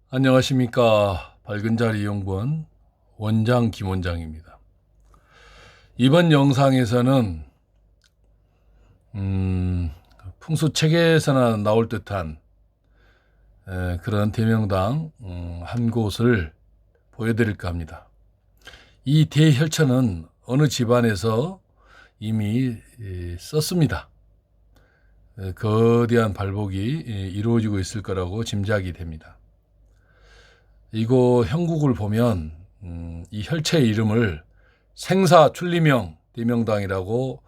안녕하십니까. 밝은 자리 연구원 원장 김원장입니다. 이번 영상에서는 풍수책에서나 나올 듯한 그런 대명당 한 곳을 보여드릴까 합니다. 이 대혈천은 어느 집안에서 이미 썼습니다. 거대한 발복이 이루어지고 있을 거라고 짐작이 됩니다. 이곳 형국을 보면 이 혈체의 이름을 생사출리명 대명당이라고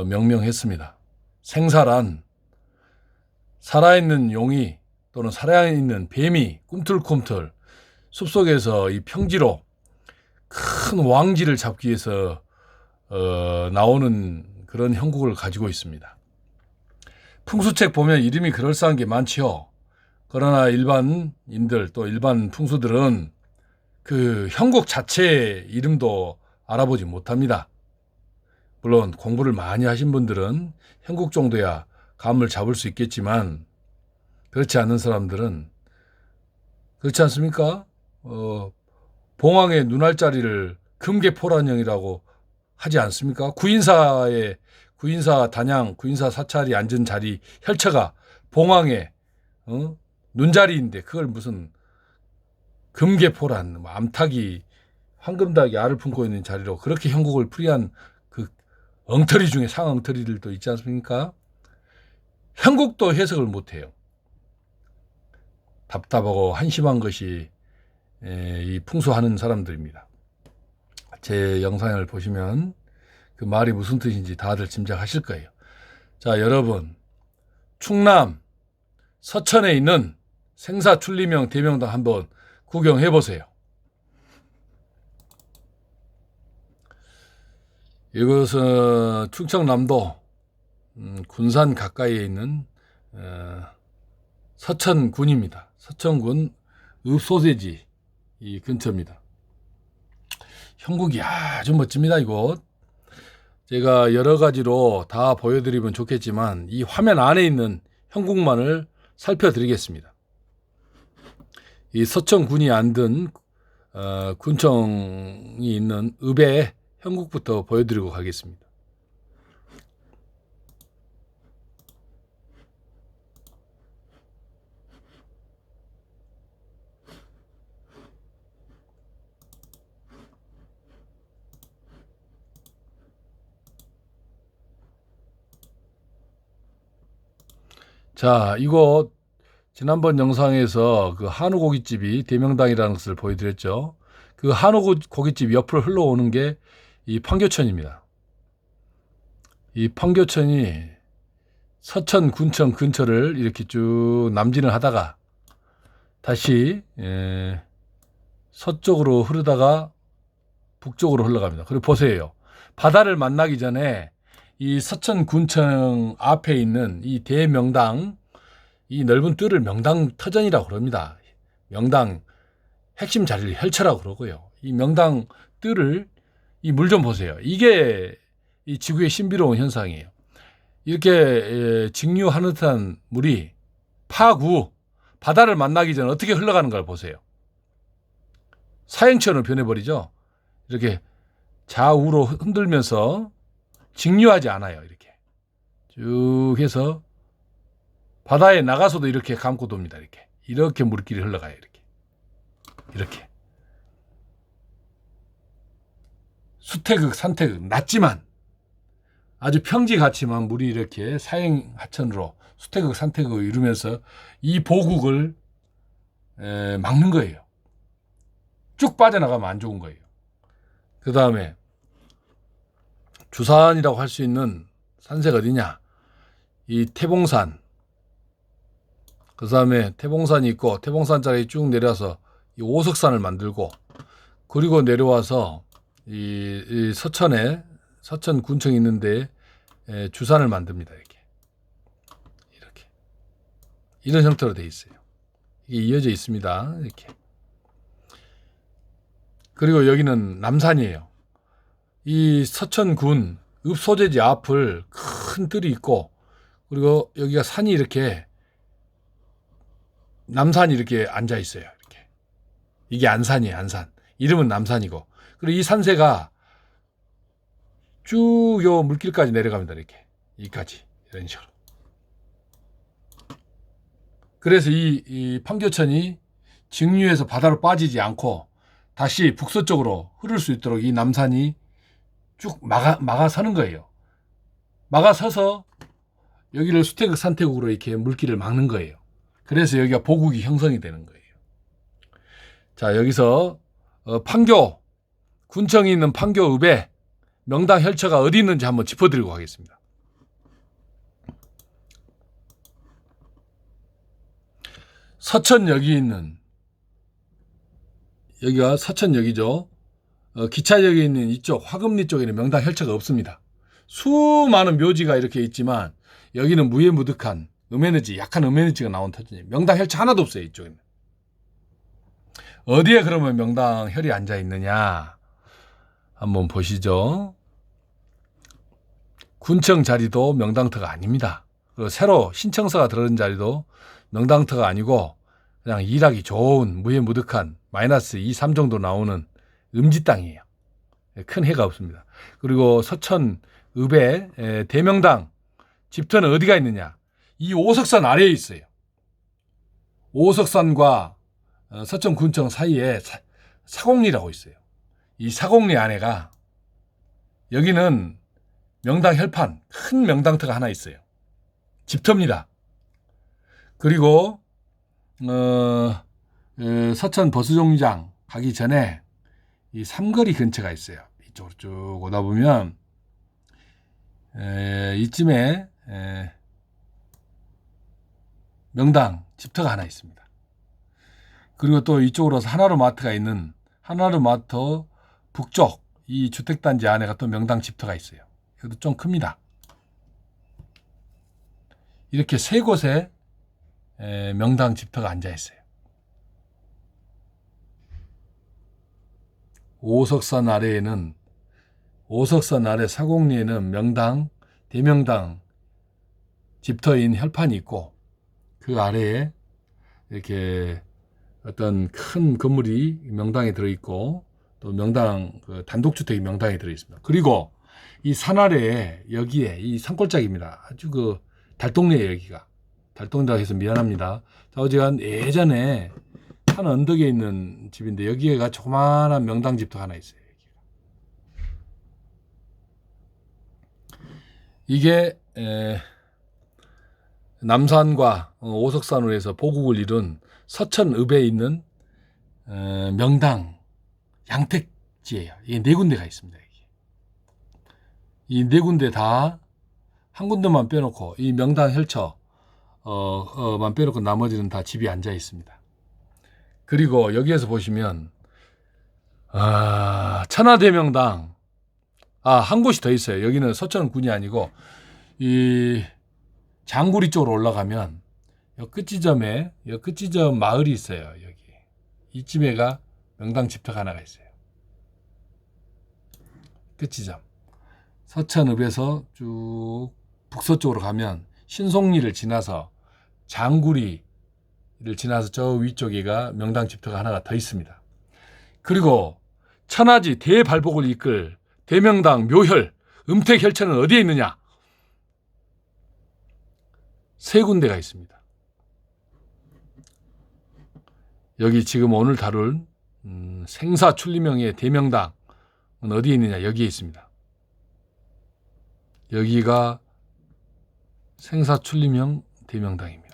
명명했습니다. 생사란 살아있는 용이 또는 살아있는 뱀이 꿈틀꿈틀 숲속에서 이 평지로 큰 왕지를 잡기 위해서 나오는 그런 형국을 가지고 있습니다. 풍수책 보면 이름이 그럴싸한 게 많지요. 그러나 일반인들 또 일반 풍수들은 그 형국 자체의 이름도 알아보지 못합니다. 물론 공부를 많이 하신 분들은 형국 정도야 감을 잡을 수 있겠지만 그렇지 않은 사람들은 그렇지 않습니까? 봉황의 눈알자리를 금계포란형이라고 하지 않습니까? 구인사 단양, 구인사 사찰이 앉은 자리 혈처가 봉황의 눈자리인데 그걸 무슨 금계포란 암탉이 황금닭이 알을 품고 있는 자리로 그렇게 형국을 풀이한 그 엉터리 중에 상엉터리들도 있지 않습니까? 형국도 해석을 못해요. 답답하고 한심한 것이 이 풍수하는 사람들입니다. 제 영상을 보시면 그 말이 무슨 뜻인지 다들 짐작하실 거예요. 자, 여러분, 충남 서천에 있는 생사출리명 대명당 한번 구경해 보세요. 이것은 충청남도 군산 가까이에 있는 서천군입니다. 서천군 읍소재지 이 근처입니다. 형국이 아주 멋집니다. 이곳 제가 여러 가지로 다 보여드리면 좋겠지만 이 화면 안에 있는 형국만을 살펴드리겠습니다. 이 서천군이 앉은 군청이 있는 읍의 형국부터 보여드리고 가겠습니다. 자, 이곳 지난번 영상에서 그 한우 고깃집이 대명당이라는 것을 보여드렸죠. 그 한우 고깃집 옆으로 흘러오는 게 이 판교천입니다. 이 판교천이 서천 군청 근처를 이렇게 쭉 남진을 하다가 다시 서쪽으로 흐르다가 북쪽으로 흘러갑니다. 그리고 보세요. 바다를 만나기 전에 이 서천 군청 앞에 있는 이 대명당 이 넓은 뜰을 명당 터전이라고 그럽니다. 명당 핵심 자리를 혈처라고 그러고요. 이 명당 뜰을 이 물 좀 보세요. 이게 이 지구의 신비로운 현상이에요. 이렇게 직류하는 듯한 물이 파구 바다를 만나기 전에 어떻게 흘러가는 걸 보세요. 사행천으로 변해버리죠. 이렇게 좌우로 흔들면서 직류하지 않아요. 이렇게 쭉 해서 바다에 나가서도 이렇게 감고 돕니다. 이렇게 물길이 흘러가요. 이렇게 수태극 산태극 낮지만 아주 평지 같지만 물이 이렇게 사행 하천으로 수태극 산태극을 이루면서 이 보국을 막는 거예요. 쭉 빠져나가면 안 좋은 거예요. 그 다음에 주산이라고 할 수 있는 산세가 어디냐? 이 태봉산. 그 다음에 태봉산이 있고 태봉산 자락이 쭉 내려와서 이 오석산을 만들고 그리고 내려와서 이 서천에 서천 군청이 있는데 주산을 만듭니다. 이렇게 이런 형태로 되어 있어요. 이게 이어져 있습니다. 이렇게 그리고 여기는 남산이에요. 이 서천군 읍소재지 앞을 큰 뜰이 있고 그리고 여기가 산이 이렇게 남산이 이렇게 앉아 있어요. 이렇게 이게 안산이에요. 안산. 이름은 남산이고. 그리고 이 산세가 쭉 요 물길까지 내려갑니다. 이렇게. 여기까지. 이런 식으로. 그래서 이 판교천이 직류에서 바다로 빠지지 않고 다시 북서쪽으로 흐를 수 있도록 이 남산이 쭉 막아서는 거예요. 막아서서 여기를 수태극 산태국으로 이렇게 물길을 막는 거예요. 그래서 여기가 보국이 형성이 되는 거예요. 자, 여기서 판교, 군청이 있는 판교읍에 명당 혈처가 어디 있는지 한번 짚어드리고 가겠습니다. 서천역이 있는, 여기가 서천역이죠. 기차역에 있는 이쪽 화금리 쪽에는 명당 혈처가 없습니다. 수많은 묘지가 이렇게 있지만 여기는 무해무득한 음에너지, 약한 음에너지가 나온 터지니 명당 혈처 하나도 없어요. 이쪽에는. 어디에 그러면 명당 혈이 앉아 있느냐 한번 보시죠. 군청 자리도 명당터가 아닙니다. 그리고 새로 신청서가 들어온 자리도 명당터가 아니고 그냥 일하기 좋은 무해무득한 마이너스 2, 3 정도 나오는 음지 땅이에요. 큰 해가 없습니다. 그리고 서천읍에 대명당 집터는 어디가 있느냐? 이 오석산 아래에 있어요. 오석산과 서천군청 사이에 사공리라고 있어요. 이 사공리 안에가 여기는 명당 혈판, 큰 명당터가 하나 있어요. 집터입니다. 그리고 서천 버스정류장 가기 전에 이 삼거리 근처가 있어요. 이쪽으로 쭉 오다 보면 이쯤에 명당 집터가 하나 있습니다. 그리고 또 이쪽으로 한화로마트가 있는 한화로마트 북쪽 이 주택단지 안에가 또 명당 집터가 있어요. 이것도 좀 큽니다. 이렇게 세 곳에 명당 집터가 앉아 있어요. 오석산 아래에는, 오석산 아래 사공리에는 명당, 대명당 집터인 혈판이 있고 그 아래에 이렇게 어떤 큰 건물이 명당에 들어있고 또 명당 단독주택이 명당에 들어있습니다. 그리고 이 산 아래에 여기에 이 산골짜기입니다. 아주 그 달동네예요. 여기가 달동네라고 해서 미안합니다. 어지간 예전에 산 언덕에 있는 집인데 여기가 조그마한 명당 집터 하나 있어요. 이게 남산과 오석산으로 해서 보국을 이룬 서천읍에 있는 명당 양택지예요. 이게 네 군데가 있습니다. 이 네 군데 다 한 군데만 빼놓고 이 명당 혈처 만 빼놓고 나머지는 다 집이 앉아 있습니다. 그리고 여기에서 보시면 천하대명당 한 곳이 더 있어요. 여기는 서천군이 아니고 이 장구리 쪽으로 올라가면 요 끝지점에 요 끝지점 마을이 있어요. 여기 이쯤에가 명당 집터가 하나가 있어요. 끝지점 서천읍에서 쭉 북서쪽으로 가면 신송리를 지나서 장구리를 지나서 저 위쪽에가 명당 집터가 하나가 더 있습니다. 그리고 천하지 대발복을 이끌 대명당 묘혈 음택혈처는 어디에 있느냐? 세 군데가 있습니다. 여기 지금 오늘 다룰 생사출리명의 대명당은 어디에 있느냐? 여기에 있습니다. 여기가 생사출리명 대명당입니다.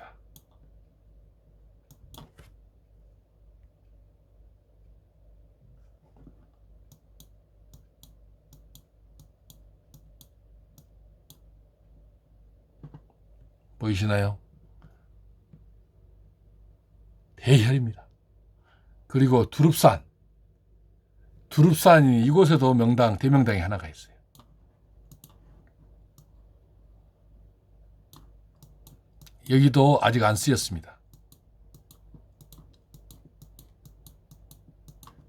보이시나요? 대혈입니다. 그리고 두릅산이 이곳에도 명당, 대명당이 하나가 있어요. 여기도 아직 안 쓰였습니다.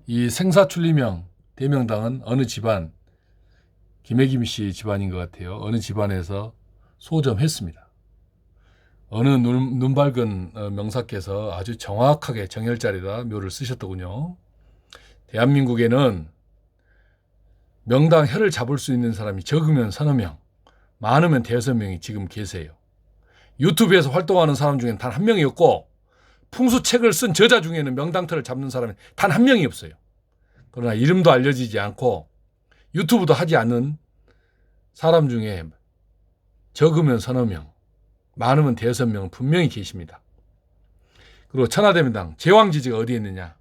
이 생사출리명 대명당은 어느 집안, 김혜김 씨 집안인 것 같아요. 어느 집안에서 소점했습니다. 어느 눈 밝은 명사께서 아주 정확하게 정열자리에다 묘를 쓰셨더군요. 대한민국에는 명당 혀를 잡을 수 있는 사람이 적으면 서너 명, 많으면 대여섯 명이 지금 계세요. 유튜브에서 활동하는 사람 중에는 단 한 명이 없고 풍수책을 쓴 저자 중에는 명당터를 잡는 사람이 단 한 명이 없어요. 그러나 이름도 알려지지 않고 유튜브도 하지 않는 사람 중에 적으면 서너 명, 많으면 대여섯 명은 분명히 계십니다. 그리고 천하대명당 제왕지지가 어디에 있느냐?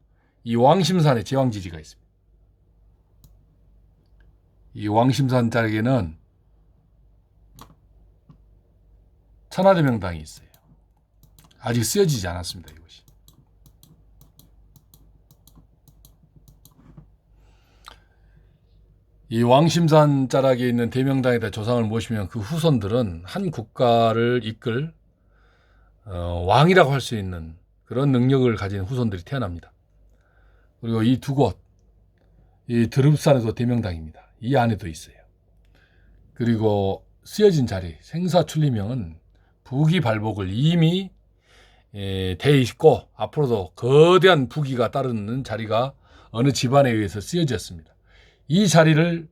이 왕심산에 제왕지지가 있습니다. 이 왕심산 짝에는 천하대명당이 있어요. 아직 쓰여지지 않았습니다. 이것이. 이 왕심산 자락에 있는 대명당에다 조상을 모시면 그 후손들은 한 국가를 이끌 왕이라고 할 수 있는 그런 능력을 가진 후손들이 태어납니다. 그리고 이 두 곳, 이 드릅산에도 대명당입니다. 이 안에도 있어요. 그리고 쓰여진 자리, 생사출리명은 부귀발복을 이미 돼 있고 앞으로도 거대한 부귀가 따르는 자리가 어느 집안에 의해서 쓰여졌습니다. 이 자리를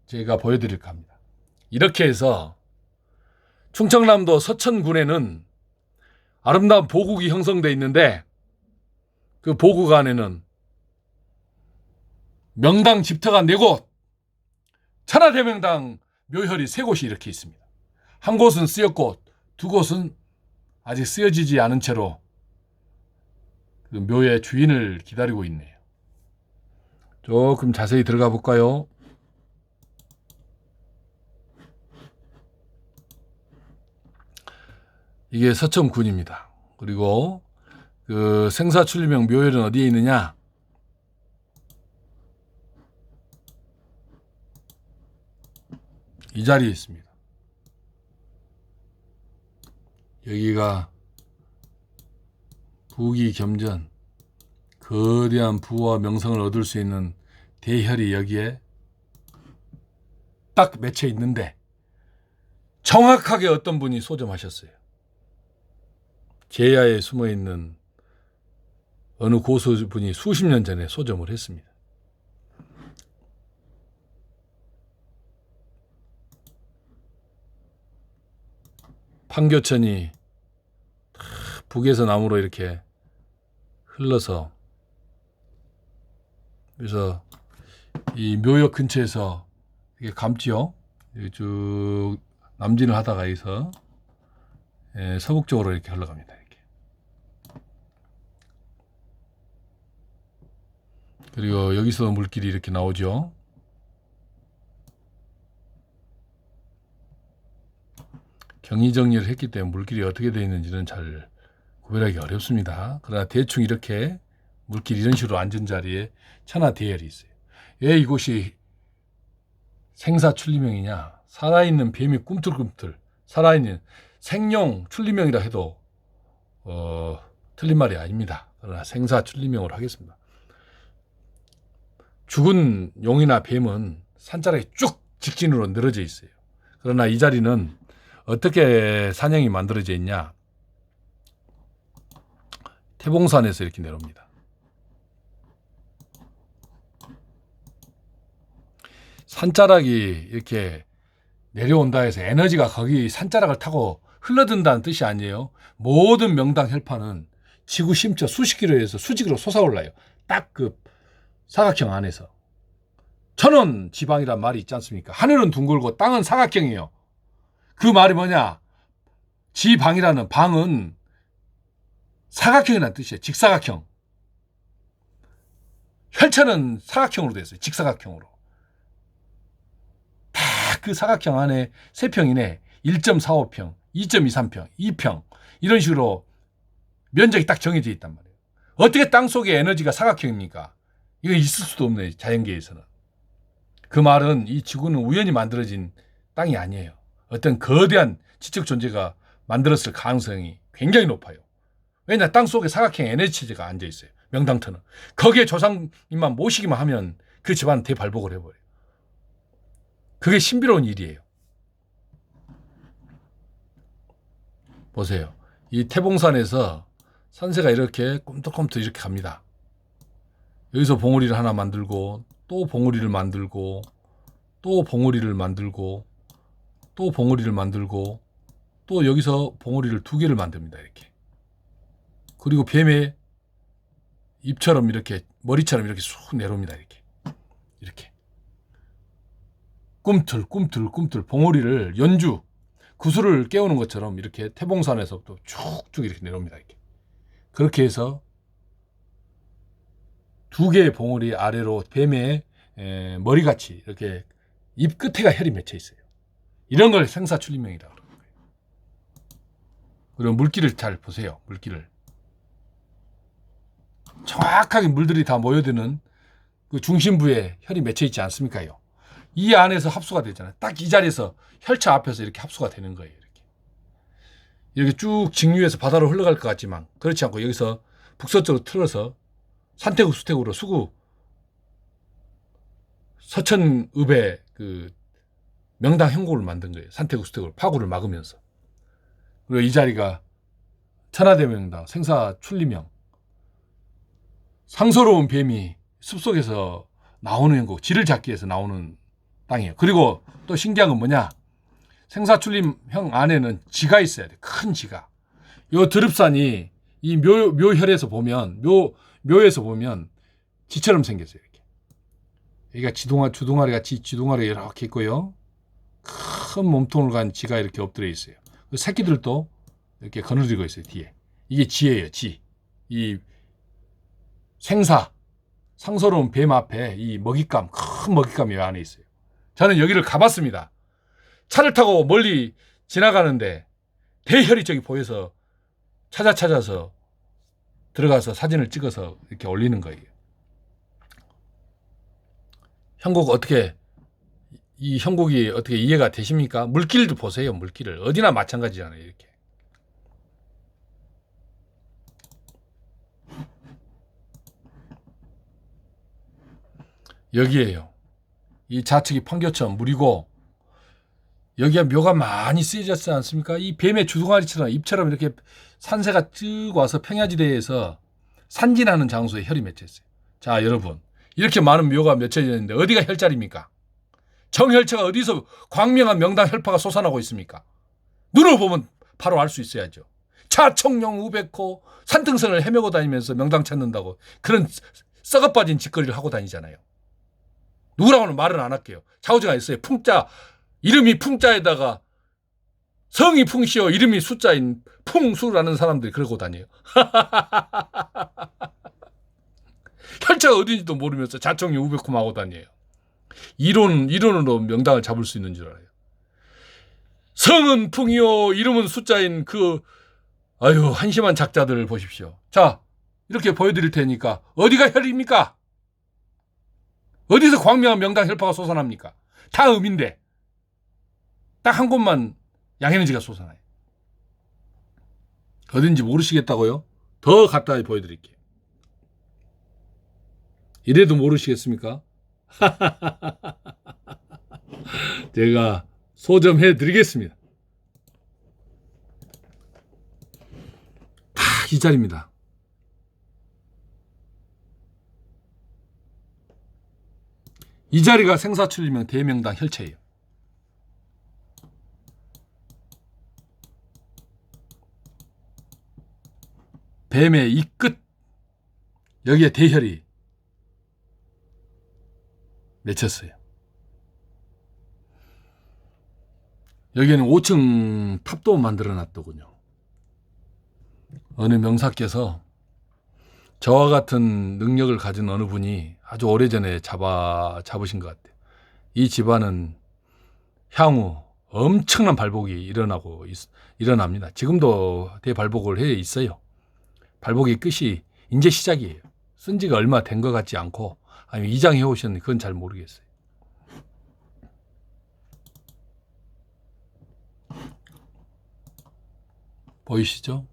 제가 보여드릴까 합니다. 이렇게 해서 충청남도 서천군에는 아름다운 보국이 형성되어 있는데 그 보국 안에는 명당 집터가 4곳, 천하대명당 묘혈이 3곳이 이렇게 있습니다. 한 곳은 쓰였고 두 곳은 아직 쓰여지지 않은 채로 그 묘의 주인을 기다리고 있네요. 조금 자세히 들어가 볼까요? 이게 서천군입니다. 그리고 그 생사출리명 묘혈은 어디에 있느냐? 이 자리에 있습니다. 여기가 부귀겸전, 거대한 부와 명성을 얻을 수 있는 대혈이 여기에 딱 맺혀 있는데 정확하게 어떤 분이 소점하셨어요. 제야에 숨어있는 어느 고수분이 수십 년 전에 소점을 했습니다. 판교천이 북에서 남으로 이렇게 흘러서 그래서 이 묘역 근처에서 이게 감지요. 쭉 남진을 하다가 해서 서북쪽으로 이렇게 흘러갑니다. 이렇게. 그리고 여기서 물길이 이렇게 나오죠. 경의정리를 했기 때문에 물길이 어떻게 되어 있는지는 잘 구별하기 어렵습니다. 그러나 대충 이렇게 물길 이런 식으로 앉은 자리에 천하대열이 있어요. 왜 이곳이 생사출리명이냐? 살아있는 뱀이 꿈틀꿈틀 살아있는 생룡 출리명이라 해도 틀린 말이 아닙니다. 그러나 생사출리명으로 하겠습니다. 죽은 용이나 뱀은 산자락에 쭉 직진으로 늘어져 있어요. 그러나 이 자리는 어떻게 산형이 만들어져 있냐? 태봉산에서 이렇게 내려옵니다. 산자락이 이렇게 내려온다 해서 에너지가 거기 산자락을 타고 흘러든다는 뜻이 아니에요. 모든 명당 혈파는 지구 심처 수십 킬로에서 수직으로 솟아올라요. 딱 그 사각형 안에서. 천원 지방이란 말이 있지 않습니까? 하늘은 둥글고 땅은 사각형이에요. 그 말이 뭐냐? 지방이라는 방은 사각형이라는 뜻이에요. 직사각형. 혈천은 사각형으로 되어 있어요. 직사각형으로. 다 그 사각형 안에 3평이네. 1.45평, 2.23평, 2평 이런 식으로 면적이 딱 정해져 있단 말이에요. 어떻게 땅속에 에너지가 사각형입니까? 이거 있을 수도 없네. 자연계에서는. 그 말은 이 지구는 우연히 만들어진 땅이 아니에요. 어떤 거대한 지적 존재가 만들었을 가능성이 굉장히 높아요. 왜냐? 땅속에 사각형 에너지 체제가 앉아 있어요. 명당터는. 거기에 조상님만 모시기만 하면 그 집안은 대발복을 해버려요. 그게 신비로운 일이에요. 보세요. 이 태봉산에서 산세가 이렇게 꿈틀꿈틀 이렇게 갑니다. 여기서 봉우리를 하나 만들고 또 봉우리를 만들고 또 봉우리를 만들고 또 봉우리를 만들고 또 여기서 봉우리를 2개를 만듭니다. 이렇게. 그리고 뱀의 입처럼 이렇게 머리처럼 이렇게 쑥 내려옵니다. 이렇게. 이렇게. 꿈틀 봉우리를 연주 구슬을 깨우는 것처럼 이렇게 태봉산에서부터 쭉쭉 이렇게 내려옵니다. 이렇게. 그렇게 해서 2개의 봉우리 아래로 뱀의 머리같이 이렇게 입 끝에가 혈이 맺혀 있어요. 이런 걸 생사출리명이라고 그러는 거예요. 그리고 물기를 잘 보세요. 물기를. 정확하게 물들이 다 모여드는 그 중심부에 혈이 맺혀 있지 않습니까요? 이 안에서 합수가 되잖아요. 딱 이 자리에서 혈차 앞에서 이렇게 합수가 되는 거예요. 이렇게 쭉 직류에서 바다로 흘러갈 것 같지만 그렇지 않고 여기서 북서쪽으로 틀어서 산태국 수태국으로 수구 서천읍의 그 명당 형국을 만든 거예요. 산태국 수태국으로 파고를 막으면서. 그리고 이 자리가 천하대명당 생사출리명 상서로운 뱀이 숲속에서 나오는 형국 지를 잡기 위해서 나오는 땅이에요. 그리고 또 신기한 건 뭐냐, 생사출림형 안에는 지가 있어야 돼. 큰 지가. 요 드릅산이 이 묘혈에서 보면 묘에서 보면 지처럼 생겼어요. 이렇게. 여기가 주둥아리가 지둥아리가 이렇게 있고요. 큰 몸통을 간 지가 이렇게 엎드려 있어요. 그 새끼들도 이렇게 거느리고 있어요. 뒤에. 이게 지예요. 지. 이 상서로운 뱀 앞에 이 먹잇감, 큰 먹잇감이 안에 있어요. 저는 여기를 가봤습니다. 차를 타고 멀리 지나가는데 대혈이 저기 보여서 찾아서 들어가서 사진을 찍어서 이렇게 올리는 거예요. 이 형국이 어떻게 이해가 되십니까? 물길도 보세요. 물길을. 어디나 마찬가지잖아요. 이렇게. 여기에요. 이 좌측이 판교천 물이고 여기가 묘가 많이 쓰여졌지 않습니까? 이 뱀의 주둥아리처럼 입처럼 이렇게 산새가 쭉 와서 평야지대에서 산진하는 장소에 혈이 맺혀 있어요. 자, 여러분. 이렇게 많은 묘가 맺혀져 있는데 어디가 혈자리입니까? 정혈처가 어디서 광명한 명당 혈파가 솟아나고 있습니까? 눈으로 보면 바로 알 수 있어야죠. 차청룡 우백호 산등선을 헤매고 다니면서 명당 찾는다고 그런 썩어빠진 짓거리를 하고 다니잖아요. 누구라고는 말은 안 할게요. 좌우지가 있어요. 풍자, 이름이 풍자에다가 성이 풍시어 이름이 숫자인 풍수라는 사람들이 그러고 다녀요. 혈자가 어딘지도 모르면서 자청이 우백홈 하고 다녀요. 이론으로 명당을 잡을 수 있는 줄 알아요. 성은 풍이요 이름은 숫자인 한심한 작자들을 보십시오. 자, 이렇게 보여드릴 테니까 어디가 혈입니까? 어디서 광명한 명당 혈파가 솟아납니까? 다 음인데 딱 한 곳만 양에너지가 솟아나요. 어딘지 모르시겠다고요? 더 갖다 보여드릴게요. 이래도 모르시겠습니까? 제가 소점해 드리겠습니다. 다 이 자리입니다. 이 자리가 생사출리명 대명당 혈체예요. 뱀의 이 끝, 여기에 대혈이 맺혔어요. 여기에는 5층 탑도 만들어 놨더군요. 어느 명사께서 저와 같은 능력을 가진 어느 분이 아주 오래전에 잡으신 것 같아요. 이 집안은 향후 엄청난 발복이 일어납니다. 지금도 대발복을 해 있어요. 발복의 끝이 이제 시작이에요. 쓴 지가 얼마 된 것 같지 않고 아니면 이장해 오셨는데 그건 잘 모르겠어요. 보이시죠?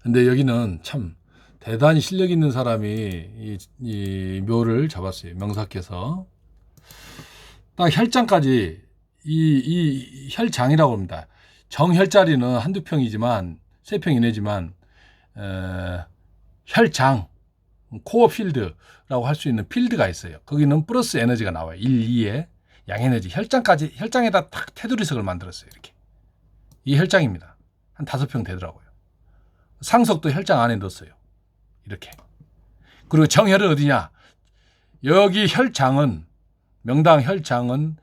근데 여기는 참 대단히 실력 있는 사람이 이 묘를 잡았어요. 명사께서. 딱 혈장까지 이 혈장이라고 합니다. 정혈자리는 한두 평이지만 3평 이내지만 혈장 코어 필드라고 할 수 있는 필드가 있어요. 거기는 플러스 에너지가 나와요. 1, 2에 양에너지 혈장에다 딱 테두리석을 만들었어요. 이렇게. 이 혈장입니다. 한 5평 되더라고요. 상석도 혈장 안에 넣었어요. 이렇게. 그리고 정혈은 어디냐? 여기 혈장은 명당 혈장은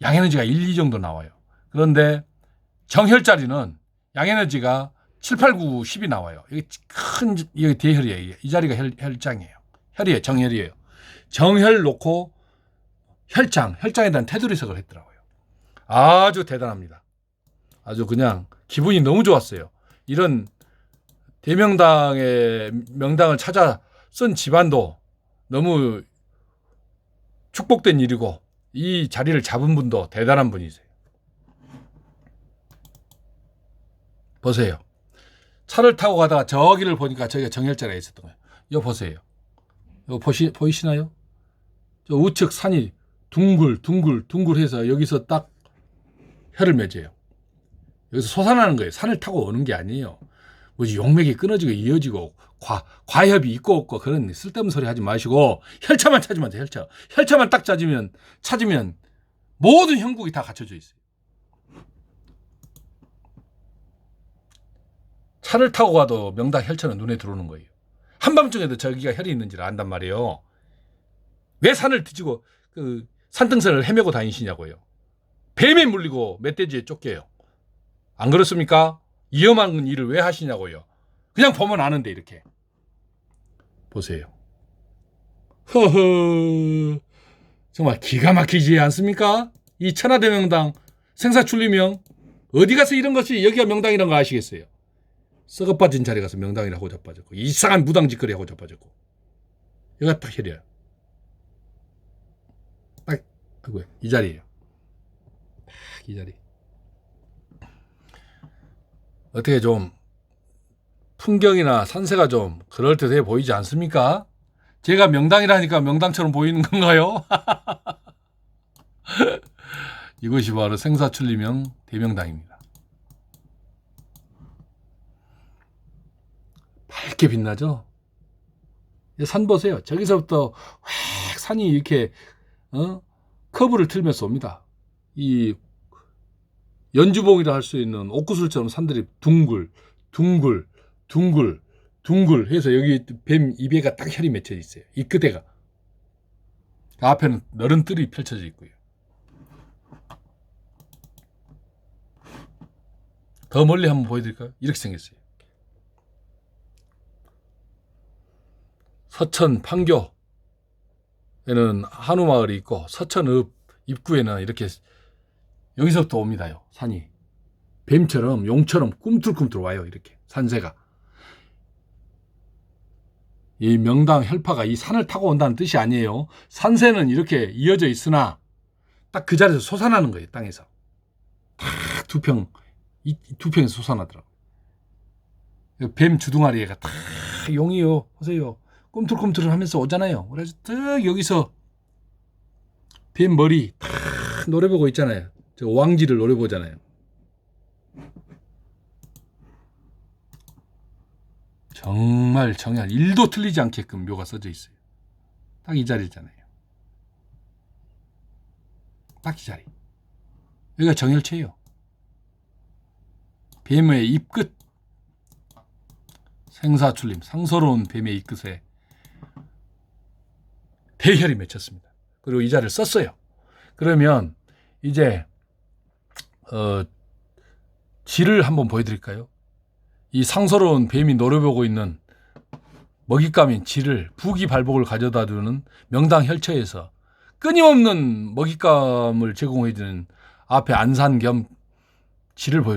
양에너지가 1, 2 정도 나와요. 그런데 정혈자리는 양에너지가 7, 8, 9, 10이 나와요. 여기 여기 대혈이에요. 이 자리가 혈장이에요. 혈이에요. 정혈이에요. 정혈 놓고 혈장에 대한 테두리석을 했더라고요. 아주 대단합니다. 아주 그냥 기분이 너무 좋았어요. 이런 대명당의 명당을 찾아 쓴 집안도 너무 축복된 일이고 이 자리를 잡은 분도 대단한 분이세요. 보세요. 차를 타고 가다가 저기를 보니까 저기가 정혈자리가 있었던 거예요. 이거 보세요. 이거 보이시나요? 저 우측 산이 둥글해서 여기서 딱 혈을 맺어요. 여기서 솟아나는 거예요. 산을 타고 오는 게 아니에요. 뭐지 용맥이 끊어지고 이어지고 과협이 있고 없고 그런 쓸데없는 소리 하지 마시고 혈차만 찾으면 돼요. 혈차만 딱 찾으면 모든 형국이 다 갖춰져 있어요. 차를 타고 가도 명당 혈차는 눈에 들어오는 거예요. 한밤중에도 저기가 혈이 있는지를 안단 말이에요. 왜 산을 뒤지고 산등산을 헤매고 다니시냐고요. 뱀에 물리고 멧돼지에 쫓겨요. 안 그렇습니까? 위험한 일을 왜 하시냐고요. 그냥 보면 아는데 이렇게. 보세요. 허허. 정말 기가 막히지 않습니까? 이 천하대명당 생사출리명 어디 가서 이런 것이 여기가 명당이란 거 아시겠어요? 썩어빠진 자리 가서 명당이라고 자빠졌고 이상한 무당짓거리 하고 자빠졌고 여기가 딱 혈이에요. 딱 이 자리예요. 딱 이 자리. 어떻게 좀 풍경이나 산세가 좀 그럴듯해 보이지 않습니까? 제가 명당이라니까 명당처럼 보이는 건가요? 이것이 바로 생사출리명 대명당입니다. 밝게 빛나죠? 산 보세요. 저기서부터 확 산이 이렇게 커브를 틀면서 옵니다. 이 연주봉이라 할 수 있는 옥구슬처럼 산들이 둥글 해서 여기 뱀 입에가 딱 혈이 맺혀 있어요. 이 끝에가. 그 앞에는 너른 뜰이 펼쳐져 있고요. 더 멀리 한번 보여드릴까요? 이렇게 생겼어요. 서천 판교에는 한우마을이 있고 서천읍 입구에는 이렇게 여기서부터 옵니다요. 산이 뱀처럼 용처럼 꿈틀꿈틀 와요. 이렇게 산세가. 이 명당 혈파가 이 산을 타고 온다는 뜻이 아니에요. 산세는 이렇게 이어져 있으나 딱 그 자리에서 솟아나는 거예요. 땅에서 딱 두 평에서 솟아나더라고요. 뱀 주둥아리가 딱 용이요. 보세요. 꿈틀꿈틀 하면서 오잖아요. 그래서 딱 여기서 뱀 머리 딱 노래 보고 있잖아요. 저 왕지를 노래 보잖아요. 정말 1도 틀리지 않게끔 묘가 써져 있어요. 딱 이 자리잖아요. 딱 이 자리. 여기가 정혈체예요. 뱀의 입끝. 생사출림. 상서로운 뱀의 입끝에 대혈이 맺혔습니다. 그리고 이 자리를 썼어요. 그러면 이제 질을 한번 보여드릴까요? 이 상서로운 뱀이 노려보고 있는 먹잇감인 질을 부귀발복을 가져다 주는 명당 혈처에서 끊임없는 먹잇감을 제공해주는 앞에 안산 겸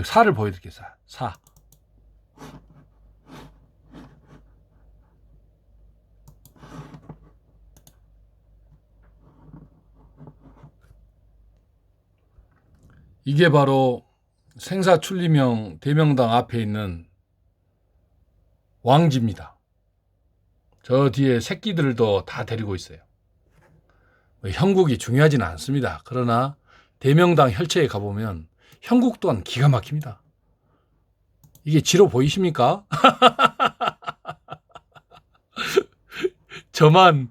사를 보여드릴게요. 사. 이게 바로 생사출리명 대명당 앞에 있는 왕지입니다. 저 뒤에 새끼들도 다 데리고 있어요. 형국이 중요하지는 않습니다. 그러나 대명당 혈체에 가보면 형국 또한 기가 막힙니다. 이게 지로 보이십니까? 저만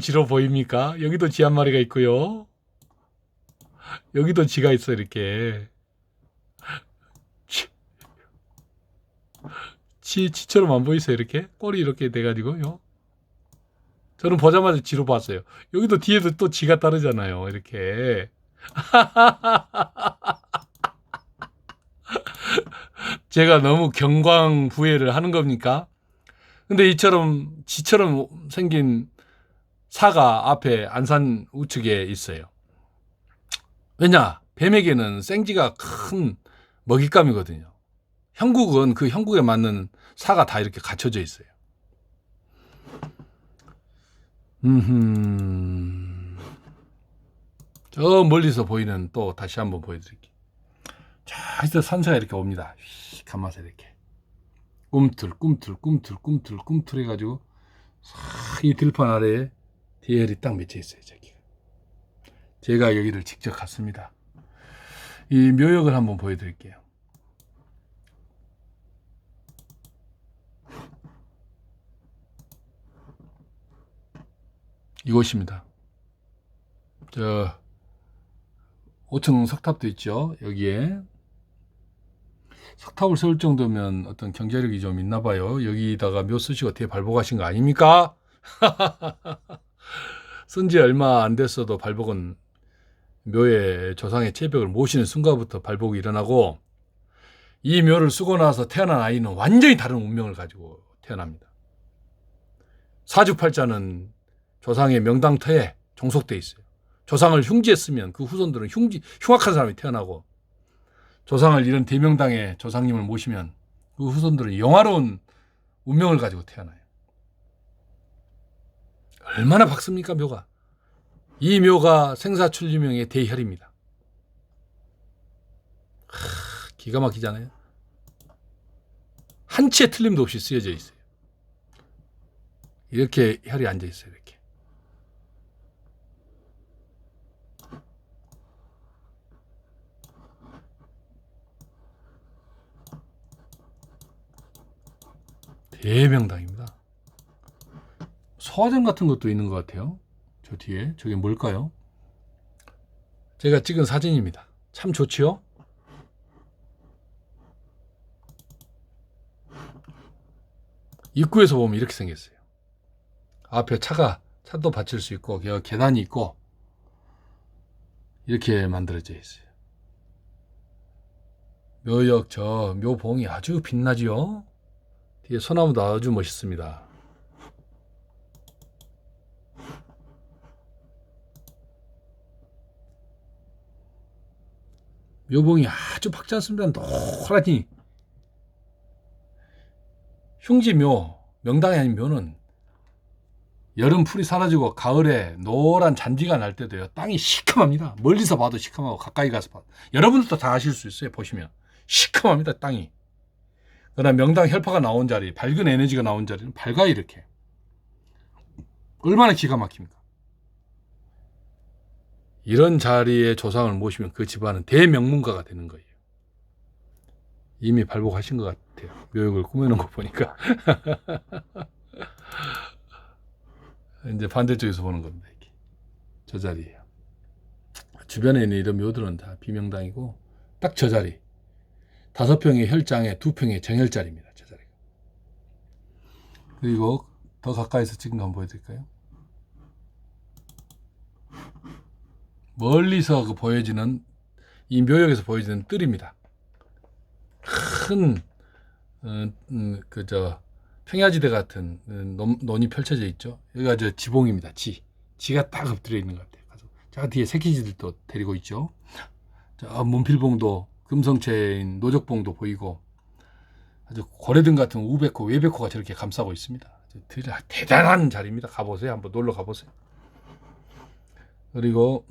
쥐로 보입니까? 여기도 쥐 한 마리가 있고요. 여기도 쥐가 있어, 이렇게. 쥐처럼 안 보이세요, 이렇게? 꼬리 이렇게 돼가지고요. 저는 보자마자 쥐로 봤어요. 여기도 뒤에도 또 쥐가 따르잖아요, 이렇게. 제가 너무 경광부회를 하는 겁니까? 근데 쥐처럼 생긴 사가 앞에 안산 우측에 있어요. 왜냐? 뱀에게는 생쥐가 큰 먹잇감이거든요. 형국은 그 형국에 맞는 사가 다 이렇게 갖춰져 있어요. 저 멀리서 보이는 또 다시 한번 보여드릴게요. 저 산새가 이렇게 옵니다. 가마서 이렇게 꿈틀 해가지고 이 들판 아래에 대열이 딱 맺혀 있어요. 저기가. 제가 여기를 직접 갔습니다. 이 묘역을 한번 보여드릴게요. 이곳입니다. 저 5층 석탑도 있죠. 여기에 석탑을 세울 정도면 어떤 경제력이 좀 있나 봐요. 여기다가 묘 쓰시고 어떻게 발복하신 거 아닙니까? 쓴지 얼마 안 됐어도 발복은 묘의 조상의 체벽을 모시는 순간부터 발복이 일어나고, 이 묘를 쓰고 나서 태어난 아이는 완전히 다른 운명을 가지고 태어납니다. 사주팔자는 조상의 명당터에 종속돼 있어요. 조상을 흉지했으면 그 후손들은 흉악한 사람이 태어나고, 조상을 잃은 대명당에 조상님을 모시면 그 후손들은 영화로운 운명을 가지고 태어나요. 얼마나 박습니까, 묘가? 이 묘가 생사춘리명의 대혈입니다. 기가 막히잖아요. 한 치의 틀림도 없이 쓰여져 있어요. 이렇게 혈이 앉아 있어요. 이렇게. 대명당입니다. 소화전 같은 것도 있는 것 같아요. 저 뒤에. 저게 뭘까요? 제가 찍은 사진입니다. 참 좋지요? 입구에서 보면 이렇게 생겼어요. 앞에 차도 받칠 수 있고, 계단이 있고, 이렇게 만들어져 있어요. 묘역, 묘봉이 아주 빛나지요? 뒤에 소나무도 아주 멋있습니다. 묘봉이 아주 박지 않습니다. 노랗니. 흉지묘, 명당이 아닌 묘는 여름 풀이 사라지고 가을에 노란 잔디가 날 때도요, 땅이 시커멉니다. 멀리서 봐도 시커멓고 가까이 가서 봐도. 여러분들도 다 아실 수 있어요. 보시면 시커멉니다. 땅이. 그러나 명당 혈파가 나온 자리, 밝은 에너지가 나온 자리는 밝아요. 이렇게. 얼마나 기가 막힙니까? 이런 자리에 조상을 모시면 그 집안은 대명문가가 되는 거예요. 이미 발복하신 것 같아요. 묘역을 꾸며놓은 거 보니까. 이제 반대쪽에서 보는 겁니다. 이렇게. 저 자리예요. 주변에 있는 이런 묘들은 다 비명당이고, 딱 저 자리. 5평의 혈장에 2평의 정혈자리입니다. 저 자리가. 그리고 더 가까이서 찍은 거 한번 보여드릴까요? 멀리서 보여지는, 이 묘역에서 보여지는 뜰입니다. 큰 평야지대 같은 논이 펼쳐져 있죠. 여기가 저 지봉입니다. 지가 딱 엎드려 있는 것 같아요. 저 뒤에 새끼쥐들도 데리고 있죠. 저 문필봉도, 금성체인 노적봉도 보이고, 아주 고래등 같은 우백호, 외백호가 저렇게 감싸고 있습니다. 대단한 자리입니다. 가보세요. 한번 놀러 가보세요. 그리고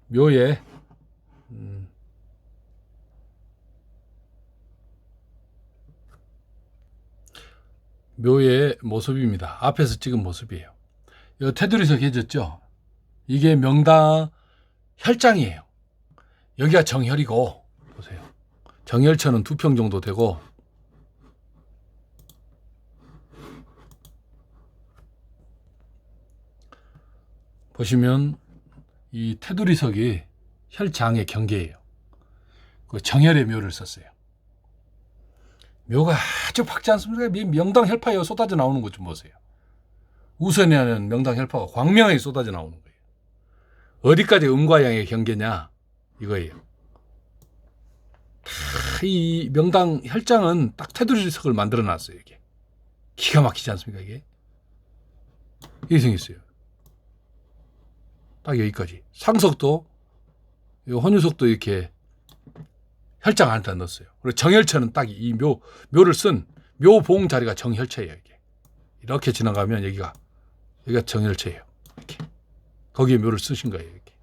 묘에 묘의 모습입니다. 앞에서 찍은 모습이에요. 이 테두리서 계졌죠? 이게 명당 혈장이에요. 여기가 정혈이고, 보세요. 정혈처는 2평 정도 되고, 보시면 이 테두리석이 혈장의 경계예요. 그 정혈의 묘를 썼어요. 묘가 아주 밝지 않습니까? 명당 혈파가 쏟아져 나오는 것 좀 보세요. 우선이 하는 명당 혈파가 광명하게 쏟아져 나오는 거예요. 어디까지 음과 양의 경계냐 이거예요. 이 명당 혈장은 딱 테두리석을 만들어 놨어요. 이게 기가 막히지 않습니까? 이게 생겼어요. 딱 여기까지. 상석도 혼유석도 이렇게 혈장 안에다 넣었어요. 그리고 정혈처는 딱 이 묘를 쓴 묘봉 자리가 정혈처예요. 이게 이렇게 지나가면 여기가 정혈처예요. 이렇게 거기에 묘를 쓰신 거예요. 이렇게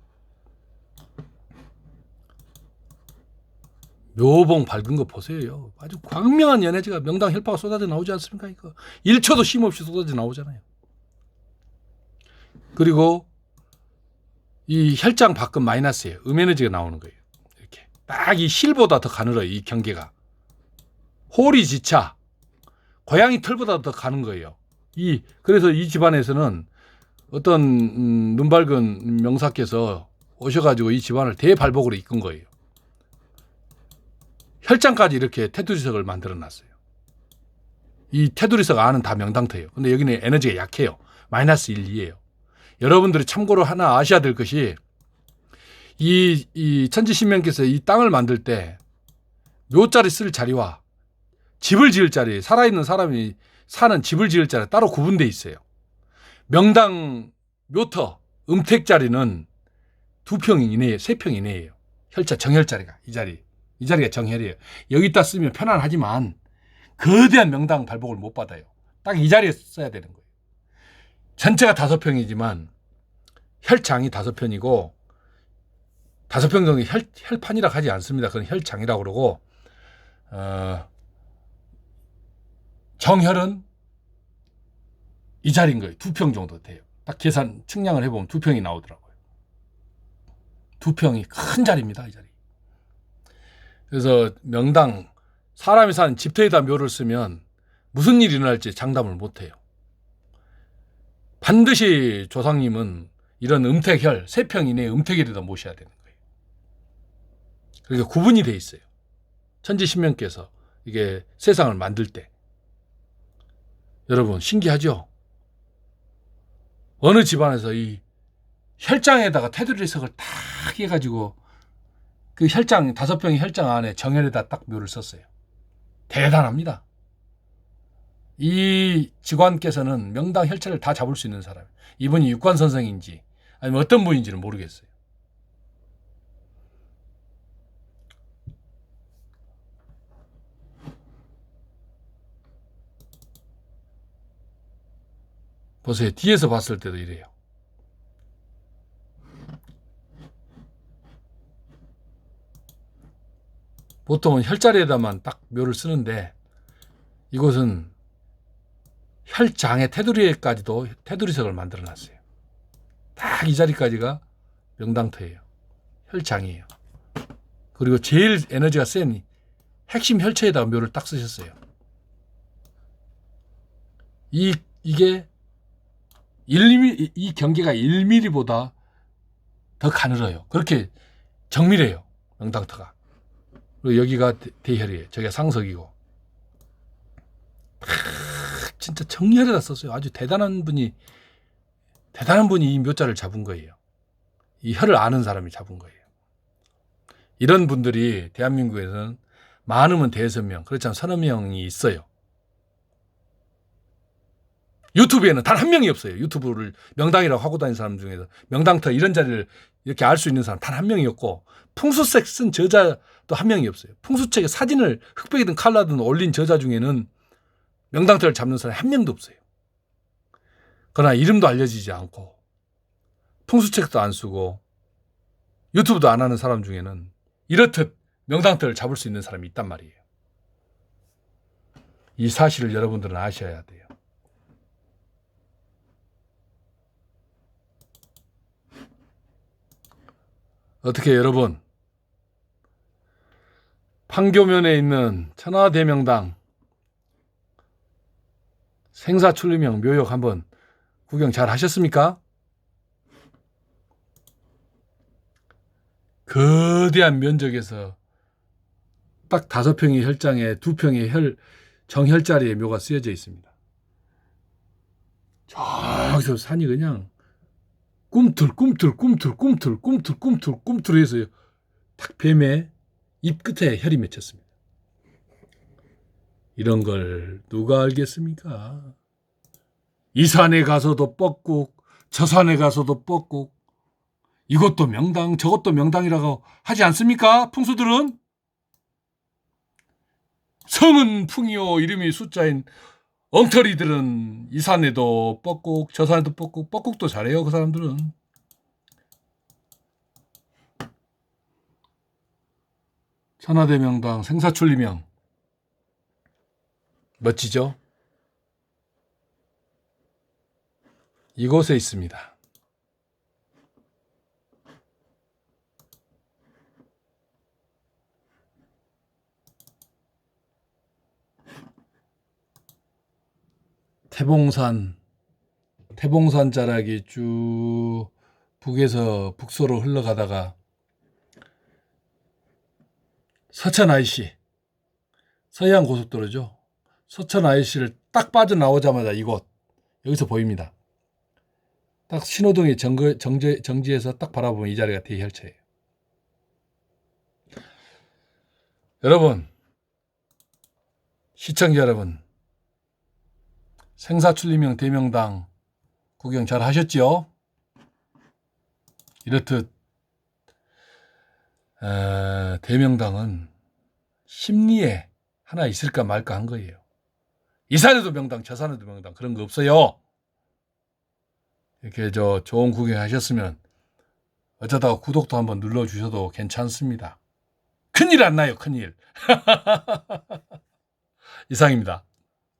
묘봉 밝은 거 보세요. 아주 광명한 연해지가 명당 혈파가 쏟아져 나오지 않습니까? 이거 1초도 쉼 없이 쏟아져 나오잖아요. 그리고 이 혈장 밖은 마이너스예요. 음에너지가 나오는 거예요. 이렇게 딱 이 실보다 더 가늘어요. 이 경계가 홀이 지차 고양이 털보다 더 가는 거예요. 그래서 이 집안에서는 어떤 눈 밝은 명사께서 오셔가지고 이 집안을 대발복으로 이끈 거예요. 혈장까지 이렇게 테두리석을 만들어 놨어요. 이 테두리석 안은 다 명당터예요. 근데 여기는 에너지가 약해요. 마이너스 1, 2예요. 여러분들이 참고로 하나 아셔야 될 것이 이 천지신명께서 이 땅을 만들 때 묘자리 쓸 자리와 집을 지을 자리, 살아있는 사람이 사는 집을 지을 자리 따로 구분되어 있어요. 명당 묘터 음택 자리는 2평 이내에 3평 이내예요. 혈자 정혈자리가 이 자리가 정혈이에요. 여기다 쓰면 편안하지만 거대한 명당 발복을 못 받아요. 딱 이 자리에 써야 되는 거예요. 전체가 5평이지만 혈장이 5평이고 5평 정도 혈판이라고 하지 않습니다. 그건 혈장이라고 그러고 정혈은 이 자리인 거예요. 2평 정도 돼요. 딱 계산 측량을 해보면 2평이 나오더라고요. 2평이 큰 자리입니다. 이 자리. 그래서 명당 사람이 사는 집터에다 묘를 쓰면 무슨 일이 일어날지 장담을 못해요. 반드시 조상님은 이런 음택혈 3평 이내에 음택혈에다 모셔야 되는 거예요. 그러니까 구분이 돼 있어요. 천지신명께서 이게 세상을 만들 때. 여러분 신기하죠? 어느 집안에서 이 혈장에다가 테두리석을 딱 해가지고 그 혈장 5평의 혈장 안에 정혈에다 딱 묘를 썼어요. 대단합니다. 이 직관께서는 명당 혈체를 다 잡을 수 있는 사람. 이분이 육관선생인지 아니면 어떤 분인지는 모르겠어요. 보세요. 뒤에서 봤을 때도 이래요. 보통은 혈자리에다만 딱 묘를 쓰는데 이곳은 혈장의 테두리에까지도 테두리석을 만들어 놨어요. 딱 이 자리까지가 명당터예요. 혈장이에요. 그리고 제일 에너지가 센 핵심 혈체에다가 묘를 딱 쓰셨어요. 이게 1mm, 이 경계가 1mm보다 더 가늘어요. 그렇게 정밀해요. 명당터가. 그리고 여기가 대혈이에요. 저기가 상석이고. 진짜 정렬에다 썼어요. 아주 대단한 분이 이 묘자를 잡은 거예요. 이 혈을 아는 사람이 잡은 거예요. 이런 분들이 대한민국에서는 많으면 5명, 그렇지 않으면 30명이 있어요. 유튜브에는 단 한 명이 없어요. 유튜브를 명당이라고 하고 다니는 사람 중에서 명당터 이런 자리를 이렇게 알 수 있는 사람 단 한 명이 없고 풍수책 쓴 저자도 한 명이 없어요. 풍수책에 사진을 흑백이든 칼라든 올린 저자 중에는 명당터를 잡는 사람이 한 명도 없어요. 그러나 이름도 알려지지 않고 풍수책도 안 쓰고 유튜브도 안 하는 사람 중에는 이렇듯 명당터를 잡을 수 있는 사람이 있단 말이에요. 이 사실을 여러분들은 아셔야 돼요. 어떻게 여러분 판교면에 있는 천하대명당 생사출리명 묘역 한번 구경 잘 하셨습니까? 거대한 면적에서 딱 5평의 혈장에 2평의 정혈자리의 묘가 쓰여져 있습니다. 저기서 산이 그냥 꿈틀 해서 딱 뱀의 입 끝에 혈이 맺혔습니다. 이런 걸 누가 알겠습니까? 이 산에 가서도 뻐꾹, 저 산에 가서도 뻐꾹, 이것도 명당, 저것도 명당이라고 하지 않습니까? 풍수들은? 성은 풍이요 이름이 숫자인 엉터리들은 이 산에도 뻐꾹, 저 산에도 뻐꾹, 뻐꾹도 잘해요 그 사람들은. 천하대명당 생사출리명 멋지죠? 이곳에 있습니다. 태봉산 자락이 쭉 북에서 북서로 흘러가다가 서천 IC, 서해안 고속도로죠. 서천 IC를 딱 빠져나오자마자 이곳, 여기서 보입니다. 딱 신호등이 정지해서 딱 바라보면 이 자리가 대혈차예요. 여러분, 시청자 여러분, 생사출리명 대명당 구경 잘 하셨죠? 이렇듯 대명당은 심리에 하나 있을까 말까 한 거예요. 이 산에도 명당, 저 산에도 명당 그런 거 없어요. 이렇게 좋은 구경하셨으면 어쩌다가 구독도 한번 눌러주셔도 괜찮습니다. 큰일 안 나요, 큰일. 이상입니다.